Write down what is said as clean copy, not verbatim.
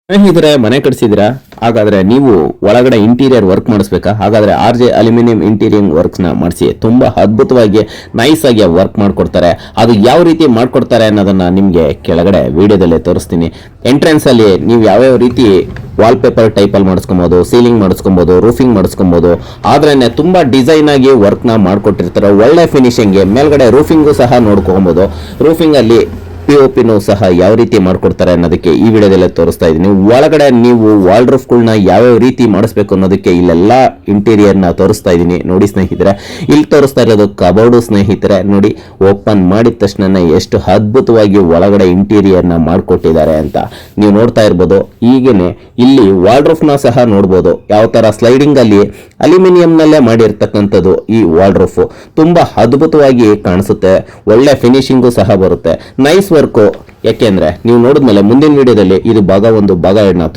ಸ್ನೇಹಿತರೆ, ಮನೆ ಕಟ್ಸಿದಿರಾ? ಹಾಗಾದ್ರೆ ನೀವು ಒಳಗಡೆ ಇಂಟೀರಿಯರ್ ವರ್ಕ್ ಮಾಡಿಸ್ಬೇಕಾ? ಹಾಗಾದ್ರೆ RJ ಅಲ್ಯೂಮಿನಿಯಂ ಇಂಟೀರಿಯರ್ ವರ್ಕ್ಸ್ ನ ಮಾಡಿಸಿ. ತುಂಬಾ ಅದ್ಭುತವಾಗಿ ನೈಸ್ ಆಗಿ ವರ್ಕ್ ಮಾಡ್ಕೊಡ್ತಾರೆ. ಅದು ಯಾವ ರೀತಿ ಮಾಡ್ಕೊಡ್ತಾರೆ ಅನ್ನೋದನ್ನ ನಿಮ್ಗೆ ಕೆಳಗಡೆ ವಿಡಿಯೋದಲ್ಲಿ ತೋರಿಸ್ತೀನಿ. ಎಂಟ್ರೆನ್ಸ್ ಅಲ್ಲಿ ನೀವು ಯಾವ್ಯಾವ ರೀತಿ ವಾಲ್ ಪೇಪರ್ ಟೈಪ್ ಅಲ್ಲಿ ಮಾಡಿಸ್ಕೊಬಹುದು, ಸೀಲಿಂಗ್ ಮಾಡಿಸ್ಕೊಬಹುದು, ರೂಫಿಂಗ್ ಮಾಡಿಸ್ಕೊಬಹುದು. ಆದ್ರೇನೆ ತುಂಬಾ ಡಿಸೈನ್ ಆಗಿ ವರ್ಕ್ ನ ಮಾಡ್ಕೊಟ್ಟಿರ್ತಾರೆ. ಒಳ್ಳೆ ಫಿನಿಶಿಂಗ್ ಮೇಲ್ಗಡೆ ರೂಫಿಂಗು ಸಹ ನೋಡ್ಕೊಬಹುದು. ರೂಫಿಂಗ್ ಅಲ್ಲಿ POP ಸಹ ಯಾವ ರೀತಿ ಮಾಡ್ಕೊಡ್ತಾರೆ ಅನ್ನೋದಕ್ಕೆ ಈ ವಿಡಿಯೋದಲ್ಲೇ ತೋರಿಸ್ತಾ ಇದ್ದೀನಿ. ಒಳಗಡೆ ನೀವು ವಾಲ್ ರೂಫ್ಗಳನ್ನ ಯಾವ್ಯಾವ ರೀತಿ ಮಾಡಿಸ್ಬೇಕು ಅನ್ನೋದಕ್ಕೆ ಇಲ್ಲೆಲ್ಲ ಇಂಟೀರಿಯರ್ನ ತೋರಿಸ್ತಾ ಇದ್ದೀನಿ. ನೋಡಿ ಸ್ನೇಹಿತರೆ, ಇಲ್ಲಿ ತೋರಿಸ್ತಾ ಇರೋದು ಕಬೋರ್ಡು ಸ್ನೇಹಿತರೆ. ನೋಡಿ, ಓಪನ್ ಮಾಡಿದ ತಕ್ಷಣ ಎಷ್ಟು ಅದ್ಭುತವಾಗಿ ಒಳಗಡೆ ಇಂಟೀರಿಯರ್ನ ಮಾಡ್ಕೊಟ್ಟಿದ್ದಾರೆ ಅಂತ ನೀವು ನೋಡ್ತಾ ಇರ್ಬೋದು. ಈಗೇನೆ ಇಲ್ಲಿ ವಾಲ್ ರೂಫ್ನ ಸಹ ನೋಡ್ಬೋದು. ಯಾವ ತರ ಸ್ಲೈಡಿಂಗ್ ಅಲ್ಲಿ ಅಲ್ಯೂಮಿನಿಯಂನಲ್ಲೇ ಮಾಡಿರ್ತಕ್ಕಂಥದ್ದು ಈ ವಾಲ್ ರೂಫ್. ತುಂಬಾ ಅದ್ಭುತವಾಗಿ ಕಾಣಿಸುತ್ತೆ. ಒಳ್ಳೆ ಫಿನಿಶಿಂಗು ಸಹ ಬರುತ್ತೆ. Nice work. ಯಾಕೆಂದ್ರೆ ನೀವು ನೋಡಿದ್ಮೇಲೆ ಮುಂದಿನ ವಿಡಿಯೋದಲ್ಲಿ ಇದು ಭಾಗ 1 ಭಾಗ 2